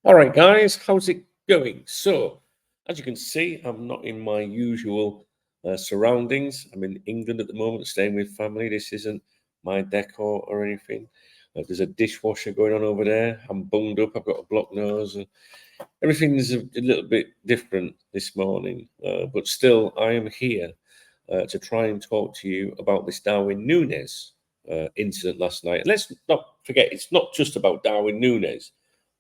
All right, guys, how's it going? So, as you can see, I'm not in my usual surroundings. I'm in England at the moment, staying with family. This isn't my decor or anything. There's a dishwasher going on over there. I'm bunged up. I've got a blocked nose. Everything's a little bit different this morning, but still, I am here to try and talk to you about this Darwin Nunez incident last night. Let's not forget, it's not just about Darwin Nunez.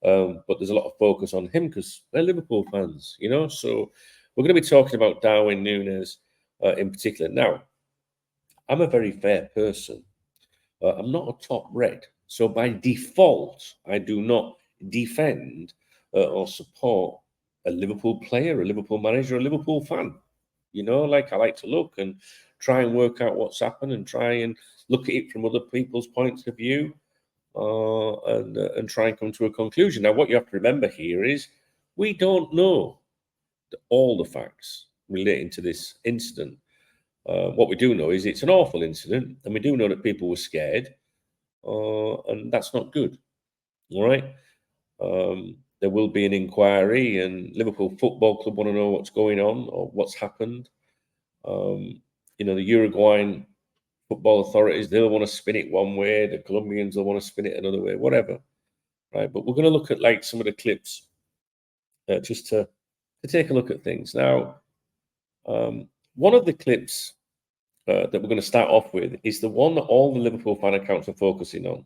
But there's a lot of focus on him because they're Liverpool fans, So we're going to be talking about Darwin Nunez in particular. Now, I'm a very fair person. I'm not a top red. So by default, I do not defend or support a Liverpool player, a Liverpool manager, a Liverpool fan. Like I like to look and try and work out what's happened and try and look at it from other people's points of view and try and come to a conclusion. Now, what you have to remember here is we don't know all the facts relating to this incident. What we do know is it's an awful incident, and we do know that people were scared, and that's not good. All right. There will be an inquiry, and Liverpool Football Club want to know what's going on or what's happened. The Uruguayan football authorities, they'll want to spin it one way, the Colombians will want to spin it another way, whatever. Right, but we're going to look at like some of the clips just to take a look at things. Now, one of the clips that we're going to start off with is the one that all the Liverpool fan accounts are focusing on,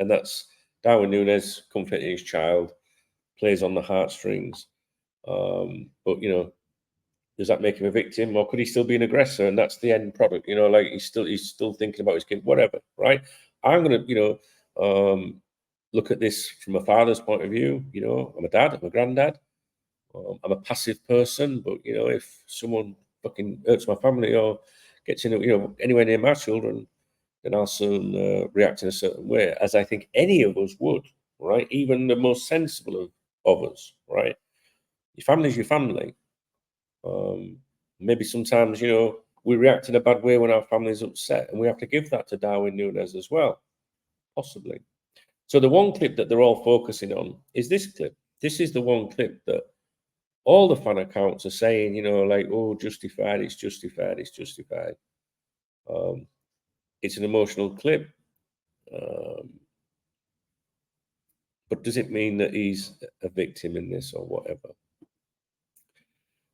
and that's Darwin Nunez comforting his child, plays on the heartstrings. But does that make him a victim, or could he still be an aggressor? And that's the end product. Like he's still thinking about his kid, whatever. Right? I'm going to look at this from a father's point of view. I'm a dad, I'm a granddad. I'm a passive person, but if someone fucking hurts my family or gets anywhere near my children, then I'll soon react in a certain way, as I think any of us would, right? Even the most sensible of us, right? Your family's your family. Maybe sometimes we react in a bad way when our family's upset, and we have to give that to Darwin Nunez as well, possibly. So the one clip that they're all focusing on is this clip. This is the one clip that all the fan accounts are saying, oh, justified, it's justified, it's justified. It's an emotional clip. But does it mean that he's a victim in this or whatever?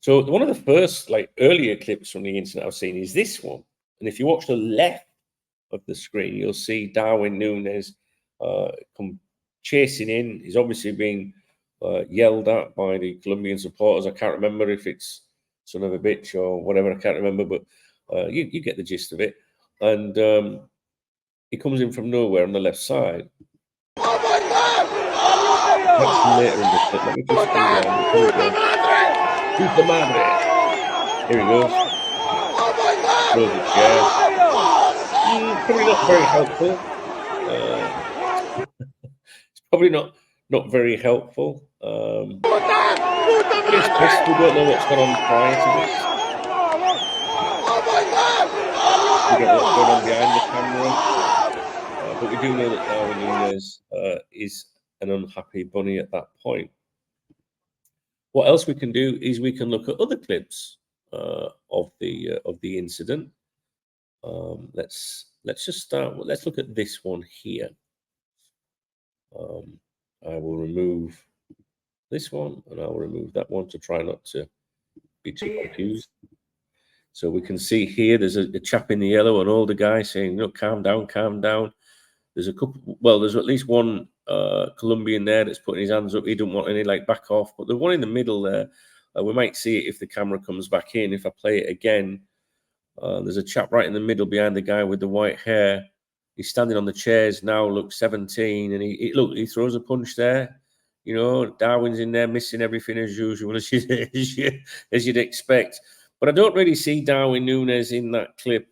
So one of the first, earlier clips from the internet I've seen is this one. And if you watch the left of the screen, you'll see Darwin Nunez come chasing in. He's obviously being yelled at by the Colombian supporters. I can't remember if it's son of a bitch or whatever. I can't remember, but you get the gist of it. And he comes in from nowhere on the left side. That's later in the clip. Let me just come down. Puta madre! Here he goes. Throws a chair. Probably not very helpful. It's probably not very helpful. It's best we don't know what's gone on prior to this. We don't know what's going on behind the camera. But we do know that Darwin Nunez is an unhappy bunny at that point. What else we can do is we can look at other clips of the incident. Let's just start. Let's look at this one here. I will remove this one and I will remove that one to try not to be too confused. So we can see here there's a chap in the yellow, an older guy saying, "No, calm down, calm down." There's a couple. Well, there's at least one Colombian there that's putting his hands up. He don't want any back off. But the one in the middle there, we might see it if the camera comes back in. If I play it again, there's a chap right in the middle behind the guy with the white hair. He's standing on the chairs now. Looks 17, and he throws a punch there. Darwin's in there missing everything as usual, as you'd expect. But I don't really see Darwin Nunez in that clip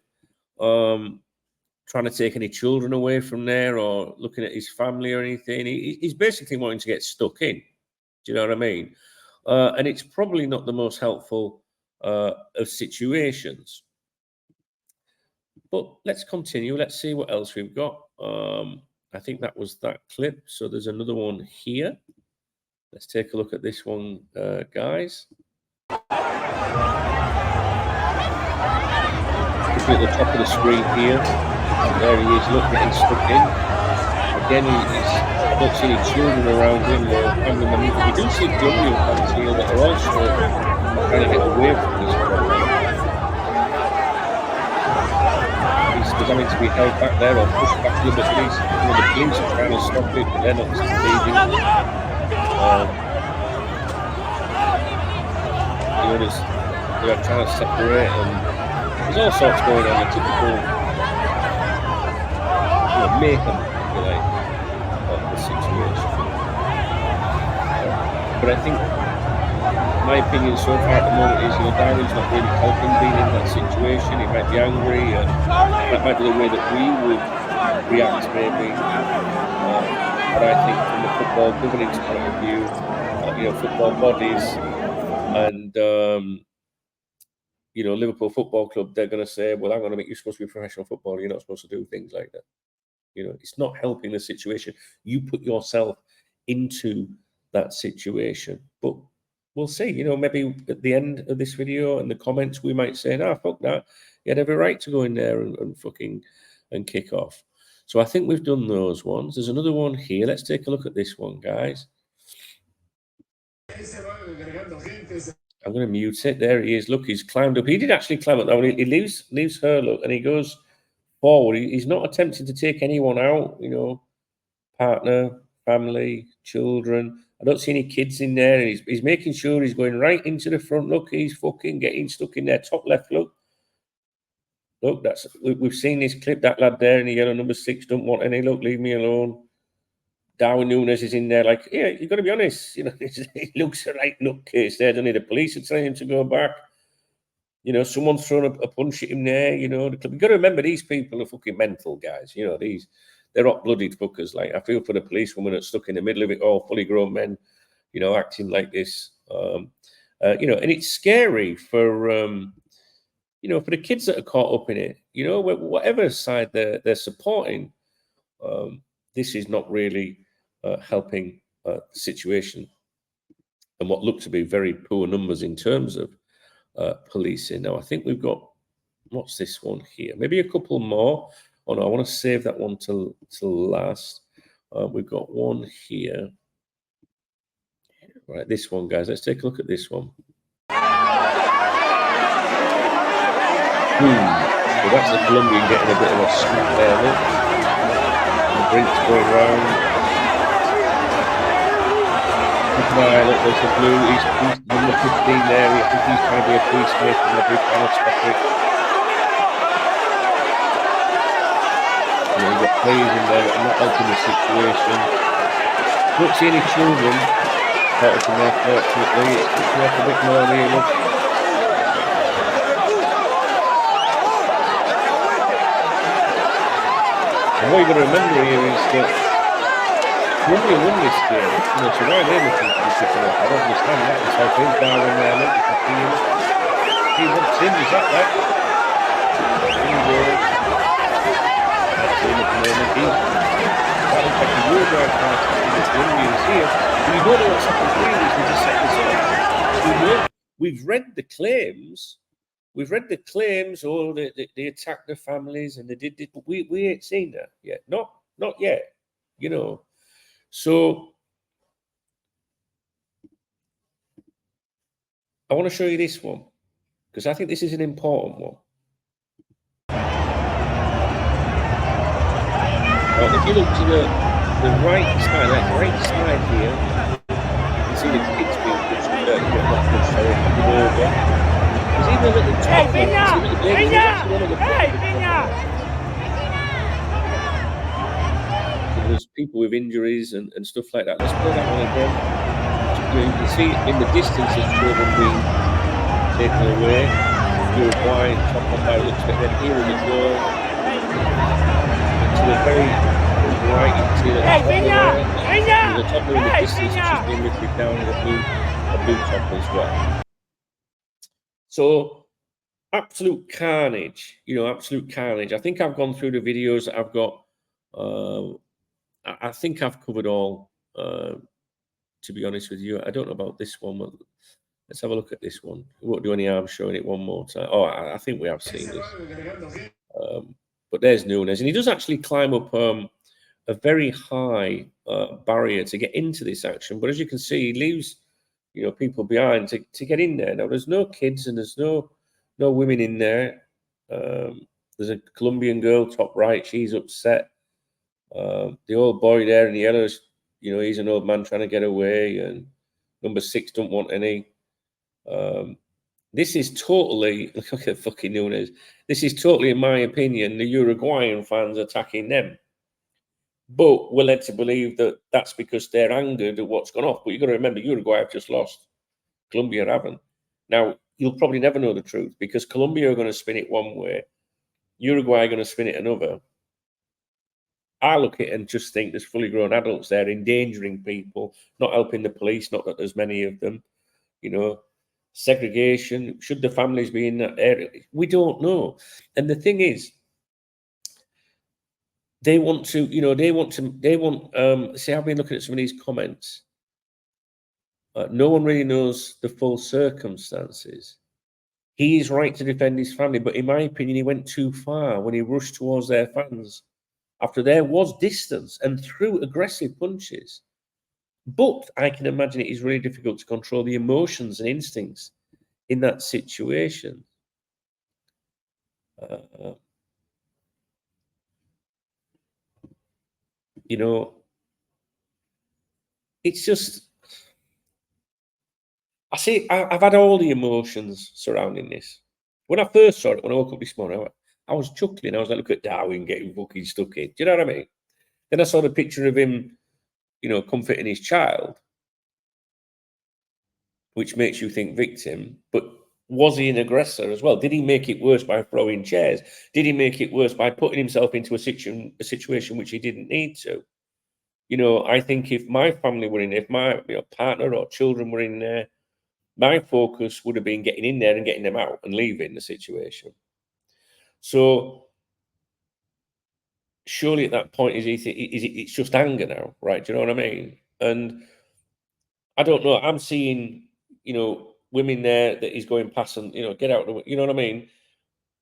trying to take any children away from there or looking at his family or anything. He's basically wanting to get stuck in. Do you know what I mean? And it's probably not the most helpful of situations. But let's continue. Let's see what else we've got. I think that was that clip. So there's another one here. Let's take a look at this one, guys. Looking at the top of the screen here. There he is, look, getting stuck in. Again, I don't see any children around him or family members. We do see Colombian fans here that are also trying to get away from this problem. He's having to be held back there or pushed back to the police. The police are trying to stop it, but they're not succeeding. They're trying to separate, and there's all sorts going on. The typical mayhem, if you like, of the situation. But I think my opinion so far at the moment is, Darwin's not really helping being in that situation. He might be angry, and that might be the way that we would react, maybe. But I think from the football governance point of view, football bodies and Liverpool Football Club, they're going to say, well, hang on a minute, you're supposed to be professional footballer. You're not supposed to do things like that. It's not helping the situation. You put yourself into that situation. But we'll see. Maybe at the end of this video and the comments, we might say, "No, fuck that. You had every right to go in there and fucking and kick off." So I think we've done those ones. There's another one here. Let's take a look at this one, guys. I'm going to mute it. There he is. Look, he's climbed up. He did actually climb up. Now he leaves her, look, and he goes forward. He's not attempting to take anyone out, partner, family, children. I don't see any kids in there. And he's making sure he's going right into the front. Look, he's fucking getting stuck in there. Top left, look. Look, we've seen this clip. That lad there in the yellow number 6 don't want any. Look, leave me alone. Darwin Nunez is in there like, yeah, you've got to be honest. He looks a right nutcase there, doesn't he? The police are telling him to go back. Someone's thrown a punch at him there. You've got to remember, these people are fucking mental, guys. They're hot-blooded fuckers. Like, I feel for the policewoman that's stuck in the middle of it all, fully grown men, acting like this. And it's scary for, for the kids that are caught up in it. Whatever side they're supporting, this is not really helping the situation and what look to be very poor numbers in terms of policing. Now, I think we've got, what's this one here? Maybe a couple more. Oh, no, I want to save that one till last. We've got one here. Right, this one, guys. Let's take a look at this one. So that's the Colombian getting a bit of a smack there, look. The drinks going round. Look there's the blue. He's number 15 there. I think he's trying to be a peacemaker and they're trying to stop it. You've got players in there that are not helping the situation. Don't see any children caught up in there, fortunately. It's picking up a bit more here, look. And what you've got to remember here is that Colombia won this game, so why they're looking to be kicking off? I don't understand that. So I think Darwin there, look, you can see him. He wants him, is that? In goal. That's him at the moment. That looks like a real drive pass to the Colombians here. But you don't know what's happened here, we just set this up. We've read the claims. We've read the claims, they attacked the families and they did this, but we ain't seen that yet. Not yet, So I want to show you this one because I think this is an important one. Now, if you look to the right side here, you can see the kids being pushed, not pushed, sorry, handed over. There's even a little top. There's people with injuries and stuff like that. Let's play that one again. You can see in the distance there's children being taken away. Uruguay and top on by looks like then here in the goal. To the very right, you can see that the top in the distance is just being lifted down in a blue top as well. So absolute carnage, absolute carnage. I think I've gone through the videos that I've got. I think I've covered all to be honest with you. I don't know about this one. But let's have a look at this one. It won't do any harm showing it one more time. Oh, I think we have seen this. But there's Nunez, and he does actually climb up a very high barrier to get into this action. But as you can see, he leaves people behind to get in there. Now there's no kids and there's no women in there. There's a Colombian girl top right. She's upset. The old boy there in the yellows, he's an old man trying to get away, and number 6 don't want any. This is totally, look at fucking Nunez. This is totally, in my opinion, the Uruguayan fans attacking them. But we're led to believe that that's because they're angered at what's gone off. But you've got to remember, Uruguay have just lost. Colombia haven't. Now, you'll probably never know the truth because Colombia are going to spin it one way. Uruguay are going to spin it another. I look at it and just think there's fully grown adults there endangering people, not helping the police, not that there's many of them. Segregation. Should the families be in that area? We don't know. And the thing is, they want, see, I've been looking at some of these comments. No one really knows the full circumstances. He is right to defend his family, but in my opinion, he went too far when he rushed towards their fans after there was distance and threw aggressive punches. But I can imagine it is really difficult to control the emotions and instincts in that situation. It's just, I've had all the emotions surrounding this. When I first saw it, when I woke up this morning, I was chuckling. I was like, look at Darwin getting fucking stuck in. Do you know what I mean? Then I saw the picture of him, comforting his child, which makes you think victim. But was he an aggressor as well? Did he make it worse by throwing chairs? Did he make it worse by putting himself into a situation which he didn't need to? I think if my family were in there, if my partner or children were in there, my focus would have been getting in there and getting them out and leaving the situation. So surely at that point, it's just anger now, right? Do you know what I mean? And I don't know. I'm seeing, women there that he's going past and, get out. You know what I mean?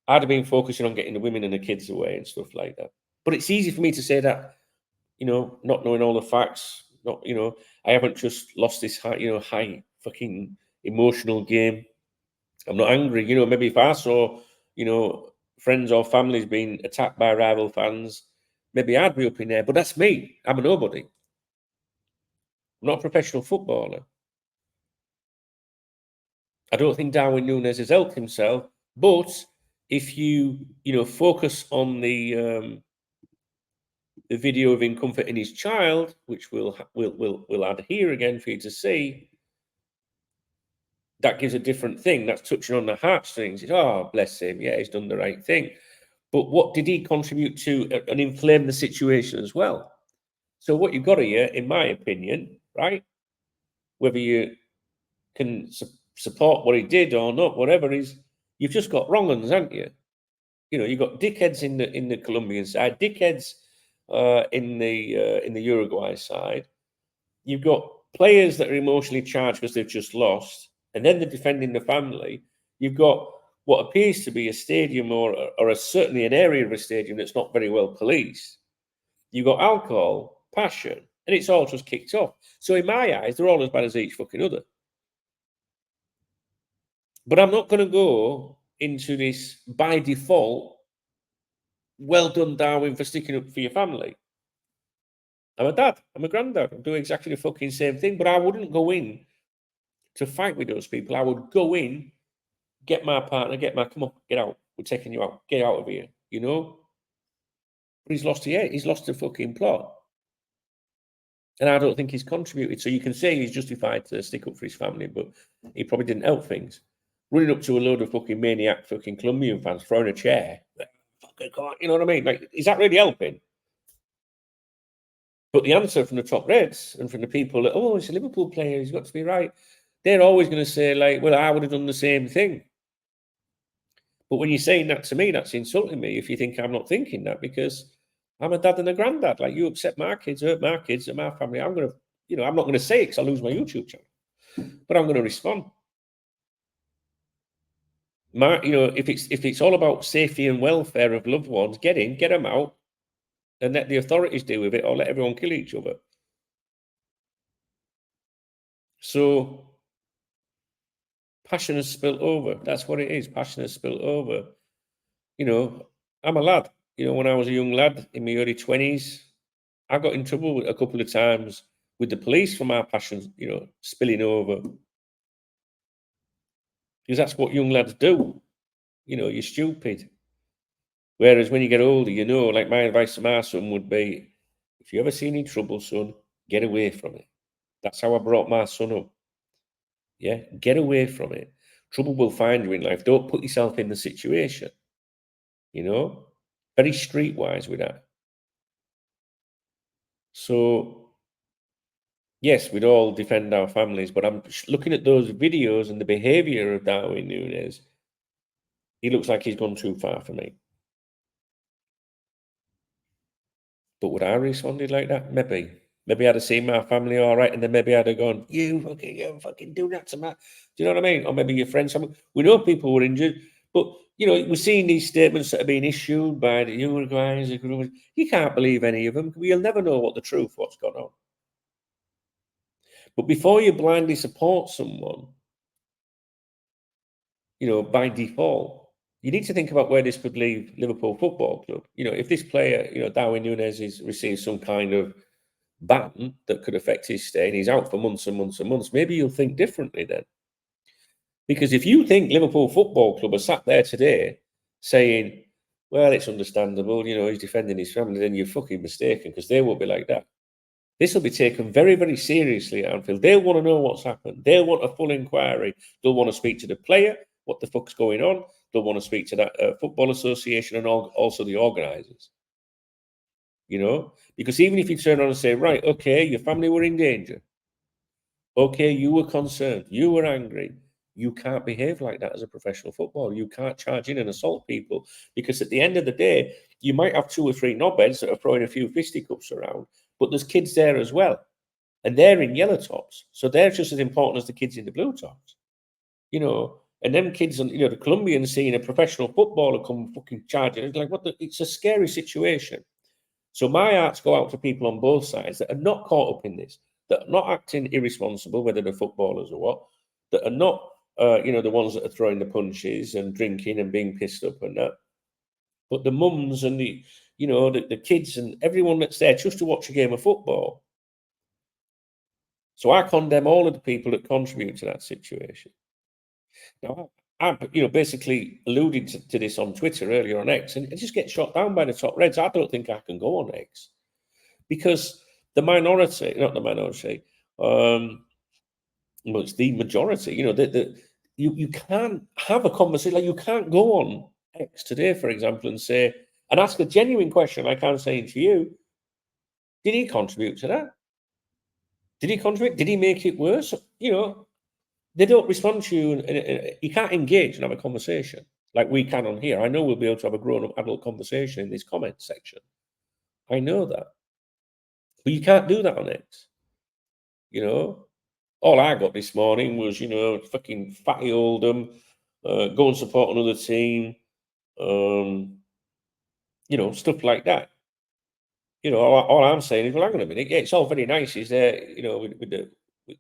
I'd have been focusing on getting the women and the kids away and stuff like that. But it's easy for me to say that, not knowing all the facts. Not, I haven't just lost this high fucking emotional game. I'm not angry. Maybe if I saw, friends or families being attacked by rival fans, maybe I'd be up in there. But that's me. I'm a nobody. I'm not a professional footballer. I don't think Darwin Nunez has helped himself. But if you, focus on the video of him comforting his child, which we'll add here again for you to see, that gives a different thing. That's touching on the heartstrings. Oh, bless him. Yeah, he's done the right thing. But what did he contribute to and inflame the situation as well? So what you've got here, in my opinion, right, whether you can support what he did or not, whatever is, you've just got wrong ones, haven't you? You've got dickheads in the Colombian side, dickheads in the Uruguay side. You've got players that are emotionally charged because they've just lost, and then they're defending the family. You've got what appears to be a stadium or certainly an area of a stadium that's not very well policed. You've got alcohol, passion, and it's all just kicked off. So in my eyes, they're all as bad as each fucking other. But I'm not going to go into this by default, well done, Darwin, for sticking up for your family. I'm a dad. I'm a granddad. I'm doing exactly the fucking same thing. But I wouldn't go in to fight with those people. I would go in, get my partner, come on, get out. We're taking you out. Get out of here, But he's lost the fucking plot. And I don't think he's contributed. So you can say he's justified to stick up for his family, but he probably didn't help things. Running up to a load of fucking maniac fucking Colombian fans, throwing a chair. You know what I mean? Like, is that really helping? But the answer from the top Reds and from the people that, it's a Liverpool player, he's got to be right. They're always going to say, like, well, I would have done the same thing. But when you're saying that to me, that's insulting me if you think I'm not thinking that, because I'm a dad and a granddad. Like, you upset my kids, hurt my kids and my family. I'm going to, I'm not going to say it because I'll lose my YouTube channel, but I'm going to respond. If it's all about safety and welfare of loved ones, get them out, and let the authorities deal with it, or let everyone kill each other. So passion has spilt over. That's what it is. Passion has spilt over. I'm a lad. When I was a young lad in my early 20s, I got in trouble a couple of times with the police for my passion, spilling over. Because that's what young lads do. You're stupid. Whereas when you get older, like my advice to my son would be, if you ever see any trouble, son, get away from it. That's how I brought my son up. Yeah, get away from it. Trouble will find you in life. Don't put yourself in the situation. Very streetwise with that. So, yes, we'd all defend our families, but I'm looking at those videos and the behavior of Darwin Nunez. He looks like he's gone too far for me. But would I have responded like that? Maybe. Maybe I'd have seen my family all right, and then maybe I'd have gone, you fucking do that to my. Do you know what I mean? Or maybe your friends. We know people were injured, but we're seeing these statements that are being issued by the Uruguayans. You can't believe any of them. You'll never know what's gone on. But before you blindly support someone, by default, you need to think about where this could leave Liverpool Football Club. If this player, Darwin Nunez, receives some kind of ban that could affect his stay and he's out for months and months and months, maybe you'll think differently then. Because if you think Liverpool Football Club are sat there today saying, well, it's understandable, he's defending his family, then you're fucking mistaken, because they won't be like that. This will be taken very, very seriously at Anfield. They'll want to know what's happened. They'll want a full inquiry. They'll want to speak to the player, what the fuck's going on. They'll want to speak to that football association and also the organisers. Because even if you turn around and say, right, okay, your family were in danger. Okay, you were concerned. You were angry. You can't behave like that as a professional footballer. You can't charge in and assault people, because at the end of the day, you might have 2 or 3 knobheads that are throwing a few fisticuffs around, but there's kids there as well. And they're in yellow tops. So they're just as important as the kids in the blue tops. And them kids, the Colombians seeing a professional footballer come fucking charging, it's like, it's a scary situation. So my hearts go out to people on both sides that are not caught up in this, that are not acting irresponsible, whether they're footballers or what, that are not, the ones that are throwing the punches and drinking and being pissed up and that. But the mums and the kids and everyone that's there just to watch a game of football. So I condemn all of the people that contribute to that situation. Now, I basically alluded to this on Twitter earlier on X, and it just gets shot down by the top reds. I don't think I can go on X because the minority, not the minority, well, it's the majority. You can't have a conversation. Like, you can't go on X today, for example, and ask a genuine question like I'm saying to you. Did he contribute to that? Did he contribute? Did he make it worse? They don't respond to you, and you can't engage and have a conversation like we can on here. I know we'll be able to have a grown-up adult conversation in this comment section. I know that. But you can't do that on X. All I got this morning was, fucking fatty Oldham, go and support another team, stuff like that. All I'm saying is, well, hang on a minute. Yeah, it's all very nice. He's there,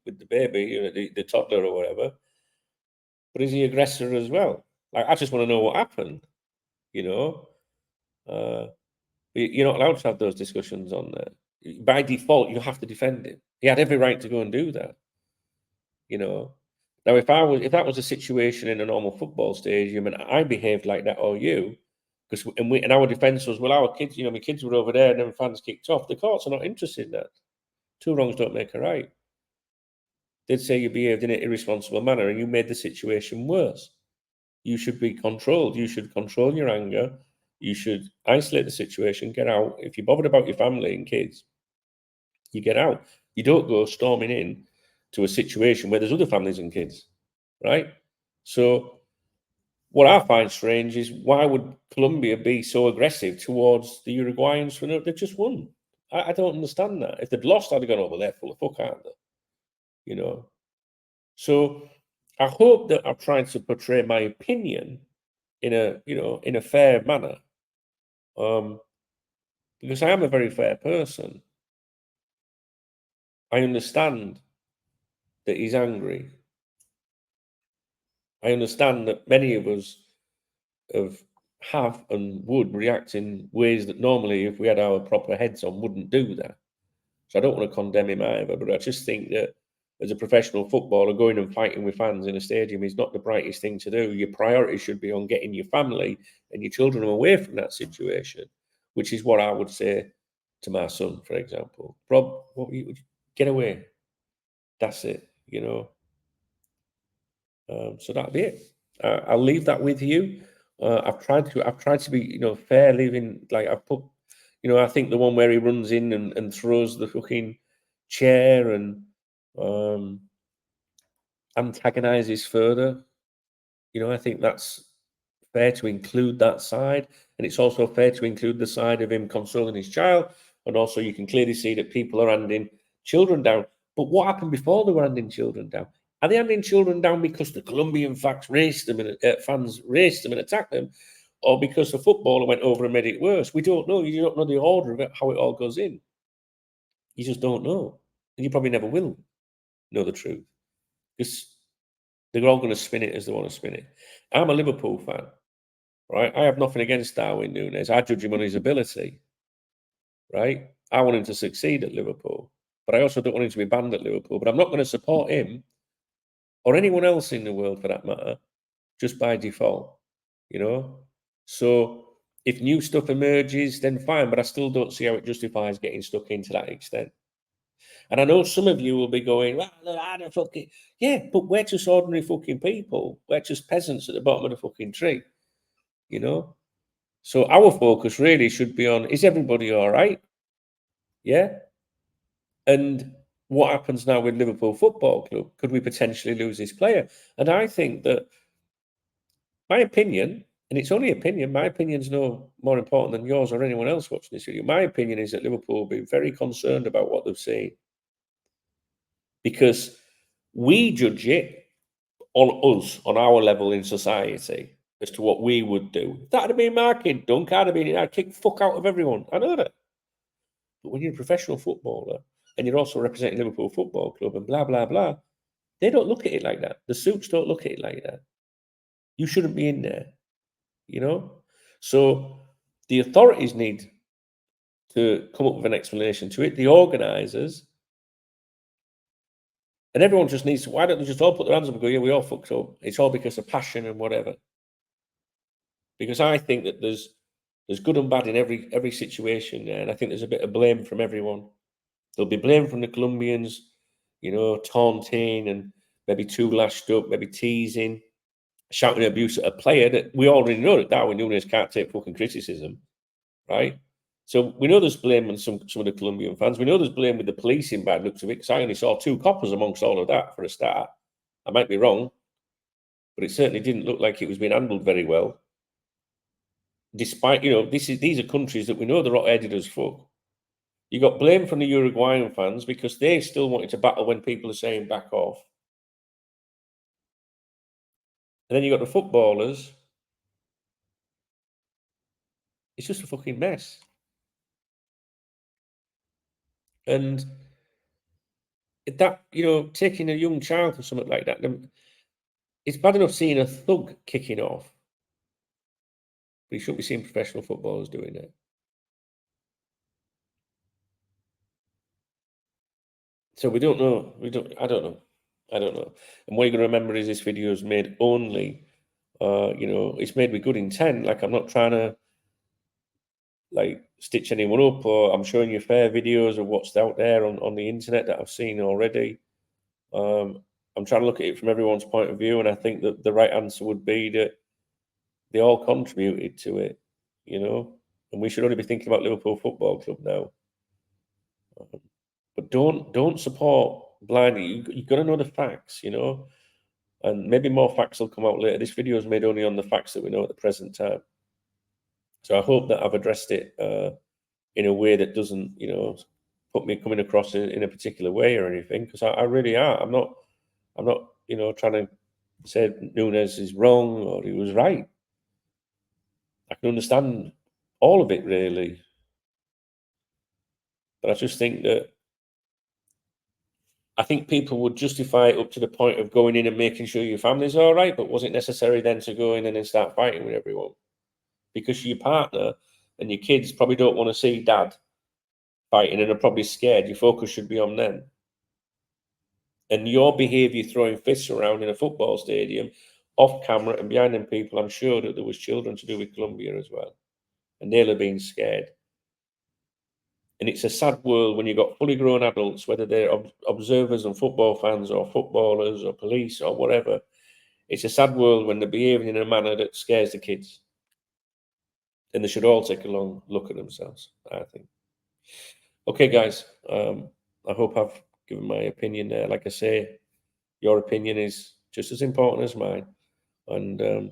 with the baby, the toddler or whatever. But is he aggressor as well? Like, I just want to know what happened. You're not allowed to have those discussions on there. By default, you have to defend him. He had every right to go and do that. Now, if that was a situation in a normal football stadium and I behaved like that, or you, and our defence was, well, our kids, my kids were over there and then fans kicked off. The courts are not interested in that. 2 wrongs don't make a right. They'd say you behaved in an irresponsible manner and you made the situation worse. You should be controlled. You should control your anger. You should isolate the situation, get out. If you're bothered about your family and kids, you get out. You don't go storming in to a situation where there's other families and kids, right? So what I find strange is, why would Colombia be so aggressive towards the Uruguayans when they've just won? I don't understand that. If they'd lost, I'd have gone, oh, well, they're full of fuck, aren't they? You know. So I hope that I've tried to portray my opinion in a, in a fair manner. Because I am a very fair person. I understand that he's angry. I understand that many of us have and would react in ways that normally, if we had our proper heads on, wouldn't do that. So I don't want to condemn him either, but I just think that as a professional footballer, going and fighting with fans in a stadium is not the brightest thing to do. Your priority should be on getting your family and your children away from that situation, which is what I would say to my son, for example. Rob, get away. That's it, So that'll be it. I'll leave that with you. I've tried to be, fair living. Like I've put, I think the one where he runs in and throws the fucking chair and antagonizes further. I think that's fair to include that side, and it's also fair to include the side of him consoling his child. And also, you can clearly see that people are handing children down. But what happened before they were handing children down? Are they handing children down because the Colombian fans raced them and attacked them, or because the footballer went over and made it worse? We don't know. You don't know the order of it, how it all goes in. You just don't know, and you probably never will know the truth because they're all going to spin it as they want to spin it. I'm a Liverpool fan, right? I have nothing against Darwin Nunez. I judge him on his ability, right? I want him to succeed at Liverpool, but I also don't want him to be banned at Liverpool. But I'm not going to support him or anyone else in the world for that matter just by default, So if new stuff emerges, then fine, but I still don't see how it justifies getting stuck in to that extent. And I know some of you will be going, well, I don't fucking... Yeah, but we're just ordinary fucking people. We're just peasants at the bottom of the fucking tree, So our focus really should be on, is everybody all right? Yeah? And what happens now with Liverpool Football Club? Could we potentially lose this player? And I think that my opinion, and it's only opinion, my opinion's no more important than yours or anyone else watching this video. My opinion is that Liverpool will be very concerned about what they've seen because we judge it on us, on our level in society, as to what we would do. If that had been my kid, Dunk, I'd kick fuck out of everyone. I know that. But when you're a professional footballer and you're also representing Liverpool Football Club and blah, blah, blah, they don't look at it like that. The suits don't look at it like that. You shouldn't be in there, So the authorities need to come up with an explanation to it. The organisers and everyone just needs to, why don't they just all put their hands up and go, yeah, we all fucked up. It's all because of passion and whatever. Because I think that there's good and bad in every situation, and I think there's a bit of blame from everyone. There'll be blame from the Colombians, taunting and maybe too lashed up, maybe teasing, shouting abuse at a player that we already know that Darwin Nunez can't take fucking criticism, right? So we know there's blame on some of the Colombian fans. We know there's blame with the policing bad looks of it, because I only saw 2 coppers amongst all of that for a start. I might be wrong, but it certainly didn't look like it was being handled very well. Despite, these are countries that we know they're hot-headed as fuck. You got blame from the Uruguayan fans because they still wanted to battle when people are saying back off. And then you got the footballers. It's just a fucking mess. And that, taking a young child or something like that, it's bad enough seeing a thug kicking off. But you shouldn't be seeing professional footballers doing it. So we don't know. I don't know. And what you're going to remember is this video is made only, it's made with good intent. Like, I'm not trying to, stitch anyone up, or I'm showing you fair videos of what's out there on the internet that I've seen already. I'm trying to look at it from everyone's point of view, and I think that the right answer would be that they all contributed to it, and we should only be thinking about Liverpool Football Club now. But don't support blindly. You've got to know the facts, and maybe more facts will come out later. This video is made only on the facts that we know at the present time. So I hope that I've addressed it in a way that doesn't, put me coming across in a particular way or anything, because I really are. I'm not, trying to say Nunez is wrong or he was right. I can understand all of it, really. But I just think that I think people would justify it up to the point of going in and making sure your family's all right, but was it necessary then to go in and then start fighting with everyone? Because your partner and your kids probably don't want to see dad fighting and are probably scared. Your focus should be on them. And your behaviour throwing fists around in a football stadium, off camera and behind them people, I'm sure that there was children to do with Colombia as well. And they'll have been scared. And it's a sad world when you've got fully grown adults, whether they're observers and football fans or footballers or police or whatever. It's a sad world when they're behaving in a manner that scares the kids. And they should all take a long look at themselves, I think. Okay, guys. I hope I've given my opinion there. Like I say, your opinion is just as important as mine. And,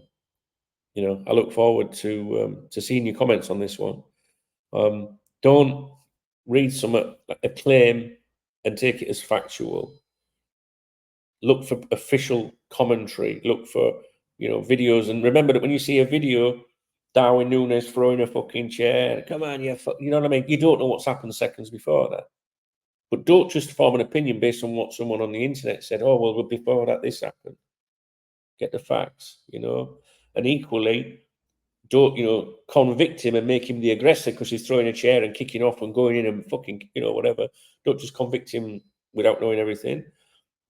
I look forward to seeing your comments on this one. Don't read a claim and take it as factual. Look for official commentary. Look for videos, and remember that when you see a video, Darwin Nunez throwing a fucking chair, come on, you know what I mean. You don't know what's happened seconds before that, but don't just form an opinion based on what someone on the internet said. Oh well, before that this happened. Get the facts, and equally, don't convict him and make him the aggressor because he's throwing a chair and kicking off and going in and fucking whatever. Don't just convict him without knowing everything.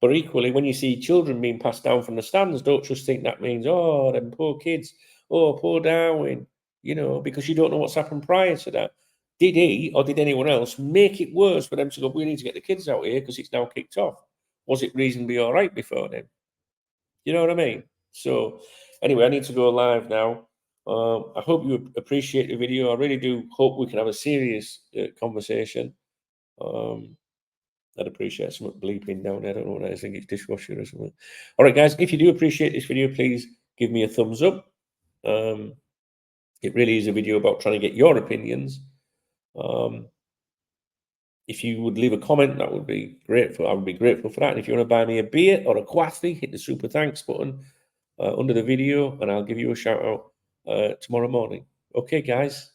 But equally, when you see children being passed down from the stands, don't just think that means them poor kids, poor Darwin, because you don't know what's happened prior to that. Did he or did anyone else make it worse for them to go? We need to get the kids out here because it's now kicked off. Was it reasonably all right before then? You know what I mean? So anyway, I need to go live now. I hope you appreciate the video. I really do hope we can have a serious conversation. I'd appreciate some bleeping down there. I don't know what that is. I think it's dishwasher or something. All right, guys, if you do appreciate this video, please give me a thumbs up. It really is a video about trying to get your opinions. If you would leave a comment, that would be grateful. I would be grateful for that. And if you want to buy me a beer or a coffee, hit the super thanks button under the video, and I'll give you a shout out tomorrow morning. Okay, guys.